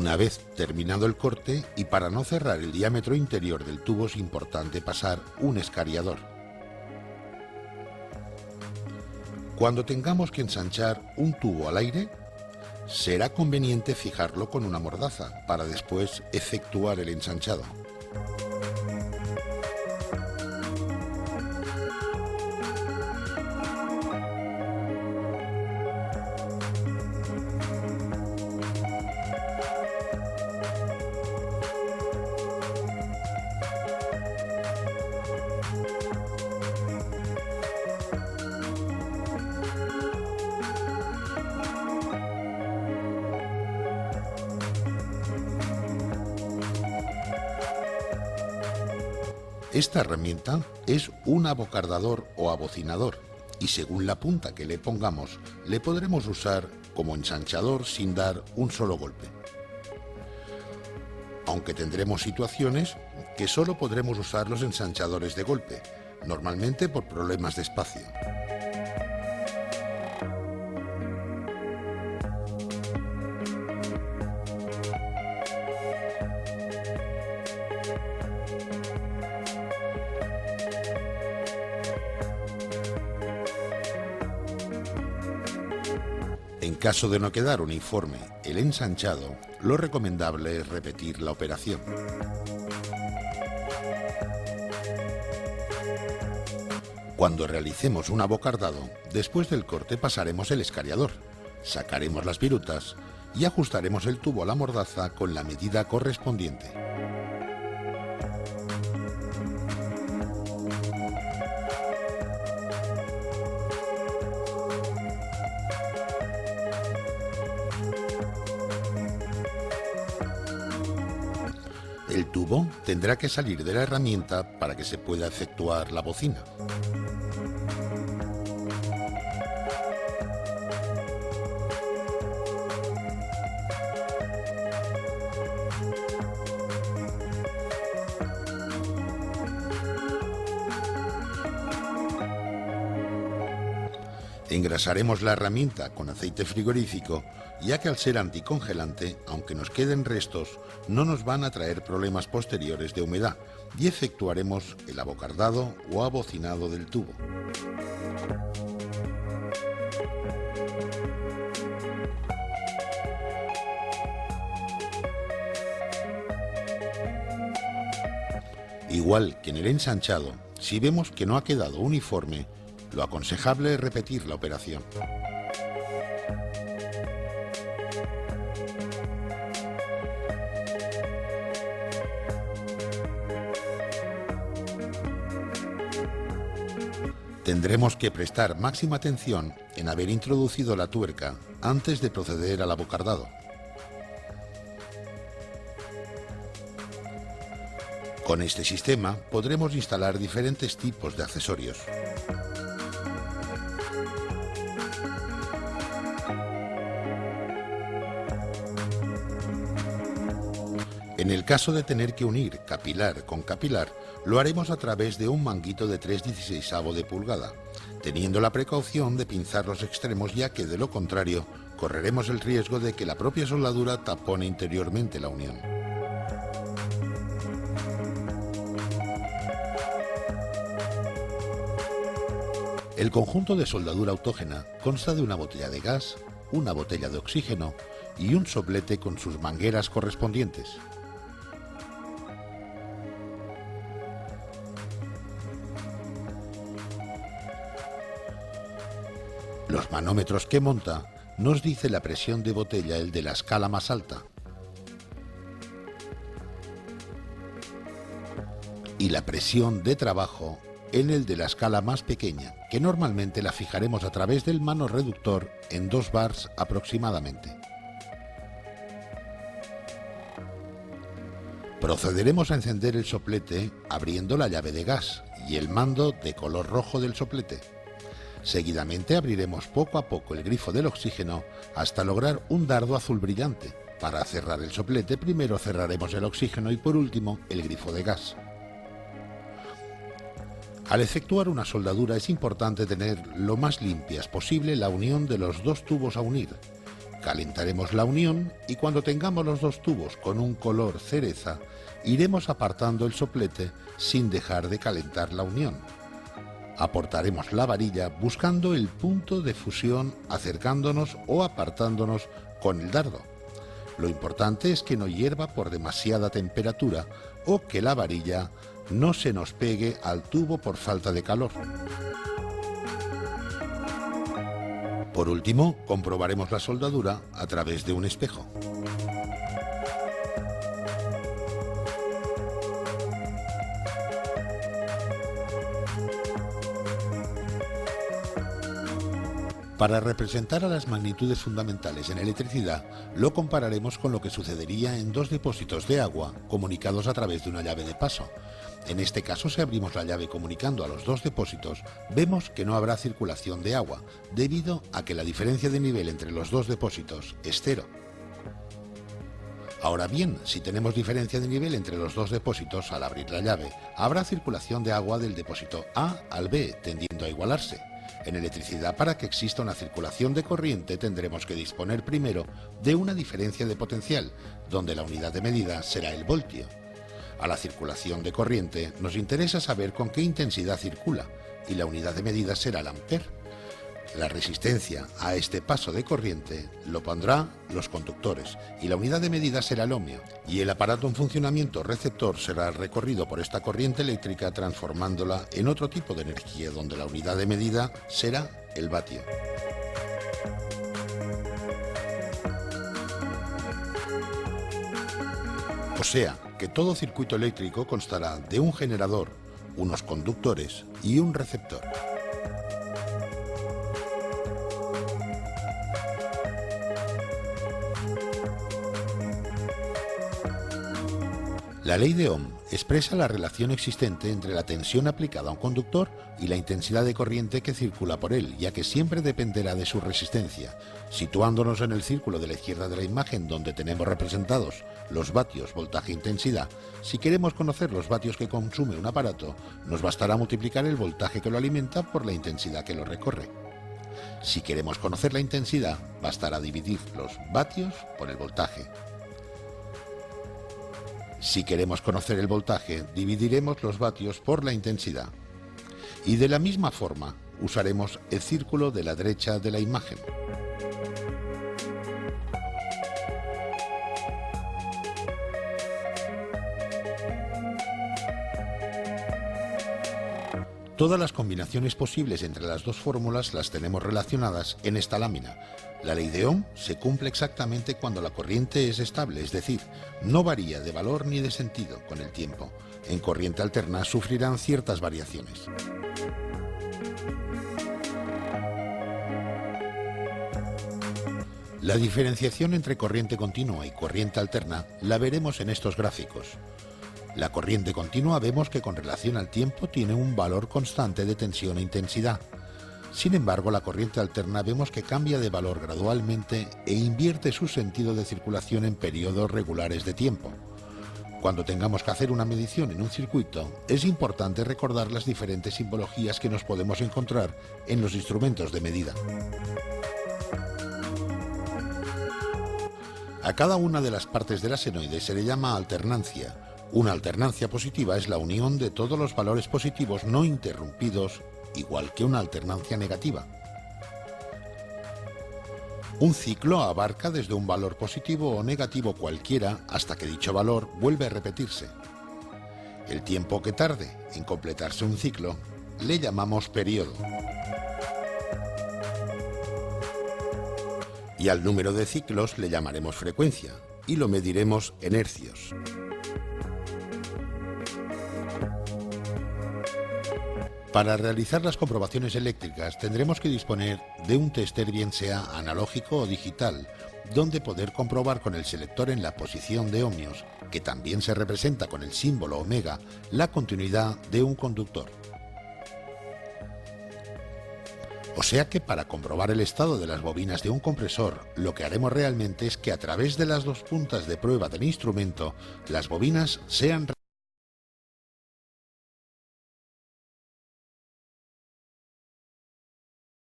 Una vez terminado el corte, y para no cerrar el diámetro interior del tubo, es importante pasar un escariador. Cuando tengamos que ensanchar un tubo al aire, será conveniente fijarlo con una mordaza para después efectuar el ensanchado. Esta herramienta es un abocardador o abocinador y según la punta que le pongamos, le podremos usar como ensanchador sin dar un solo golpe. Aunque tendremos situaciones que solo podremos usar los ensanchadores de golpe, normalmente por problemas de espacio. En caso de no quedar uniforme el ensanchado, lo recomendable es repetir la operación. Cuando realicemos un abocardado, después del corte pasaremos el escariador, sacaremos las virutas y ajustaremos el tubo a la mordaza con la medida correspondiente. El tubo tendrá que salir de la herramienta para que se pueda efectuar la bocina. Engrasaremos la herramienta con aceite frigorífico, ya que al ser anticongelante, aunque nos queden restos, no nos van a traer problemas posteriores de humedad y efectuaremos el abocardado o abocinado del tubo. Igual que en el ensanchado, si vemos que no ha quedado uniforme, lo aconsejable es repetir la operación. Tendremos que prestar máxima atención en haber introducido la tuerca antes de proceder al abocardado. Con este sistema podremos instalar diferentes tipos de accesorios. En el caso de tener que unir capilar con capilar, lo haremos a través de un manguito de 3/16 de pulgada, teniendo la precaución de pinzar los extremos, ya que de lo contrario correremos el riesgo de que la propia soldadura tapone interiormente la unión. El conjunto de soldadura autógena consta de una botella de gas, una botella de oxígeno y un soplete con sus mangueras correspondientes. Los manómetros que monta nos dice la presión de botella, el de la escala más alta, y la presión de trabajo en el de la escala más pequeña, que normalmente la fijaremos a través del mano reductor en 2 bars aproximadamente. Procederemos a encender el soplete abriendo la llave de gas y el mando de color rojo del soplete. Seguidamente abriremos poco a poco el grifo del oxígeno hasta lograr un dardo azul brillante. Para cerrar el soplete, primero cerraremos el oxígeno y por último el grifo de gas. Al efectuar una soldadura es importante tener lo más limpias posible la unión de los dos tubos a unir. Calentaremos la unión y cuando tengamos los dos tubos con un color cereza, iremos apartando el soplete sin dejar de calentar la unión. Aportaremos la varilla buscando el punto de fusión, acercándonos o apartándonos con el dardo. Lo importante es que no hierva por demasiada temperatura o que la varilla no se nos pegue al tubo por falta de calor. Por último, comprobaremos la soldadura a través de un espejo. Para representar a las magnitudes fundamentales en electricidad, lo compararemos con lo que sucedería en dos depósitos de agua comunicados a través de una llave de paso. En este caso, si abrimos la llave comunicando a los dos depósitos, vemos que no habrá circulación de agua, debido a que la diferencia de nivel entre los dos depósitos es cero. Ahora bien, si tenemos diferencia de nivel entre los dos depósitos al abrir la llave, habrá circulación de agua del depósito A al B, tendiendo a igualarse. En electricidad, para que exista una circulación de corriente, tendremos que disponer primero de una diferencia de potencial, donde la unidad de medida será el voltio. A la circulación de corriente nos interesa saber con qué intensidad circula, y la unidad de medida será el amper. La resistencia a este paso de corriente lo pondrán los conductores, y la unidad de medida será el ohmio, y el aparato en funcionamiento receptor será recorrido por esta corriente eléctrica, transformándola en otro tipo de energía, donde la unidad de medida será el vatio. O sea, que todo circuito eléctrico constará de un generador, unos conductores y un receptor. La ley de Ohm expresa la relación existente entre la tensión aplicada a un conductor y la intensidad de corriente que circula por él, ya que siempre dependerá de su resistencia. Situándonos en el círculo de la izquierda de la imagen, donde tenemos representados los vatios, voltaje e intensidad, si queremos conocer los vatios que consume un aparato, nos bastará multiplicar el voltaje que lo alimenta por la intensidad que lo recorre. Si queremos conocer la intensidad, bastará dividir los vatios por el voltaje. Si queremos conocer el voltaje, dividiremos los vatios por la intensidad. Y de la misma forma, usaremos el círculo de la derecha de la imagen. Todas las combinaciones posibles entre las dos fórmulas las tenemos relacionadas en esta lámina. La ley de Ohm se cumple exactamente cuando la corriente es estable, es decir, no varía de valor ni de sentido con el tiempo. En corriente alterna sufrirán ciertas variaciones. La diferenciación entre corriente continua y corriente alterna la veremos en estos gráficos. La corriente continua vemos que con relación al tiempo tiene un valor constante de tensión e intensidad. Sin embargo, la corriente alterna vemos que cambia de valor gradualmente e invierte su sentido de circulación en periodos regulares de tiempo. Cuando tengamos que hacer una medición en un circuito, es importante recordar las diferentes simbologías que nos podemos encontrar en los instrumentos de medida. A cada una de las partes de la senoide se le llama alternancia. Una alternancia positiva es la unión de todos los valores positivos no interrumpidos, igual que una alternancia negativa. Un ciclo abarca desde un valor positivo o negativo cualquiera hasta que dicho valor vuelve a repetirse. El tiempo que tarde en completarse un ciclo le llamamos periodo. Y al número de ciclos le llamaremos frecuencia y lo mediremos en hercios. Para realizar las comprobaciones eléctricas tendremos que disponer de un tester, bien sea analógico o digital, donde poder comprobar con el selector en la posición de ohmios, que también se representa con el símbolo omega, la continuidad de un conductor. O sea que para comprobar el estado de las bobinas de un compresor, lo que haremos realmente es que a través de las dos puntas de prueba del instrumento, las bobinas sean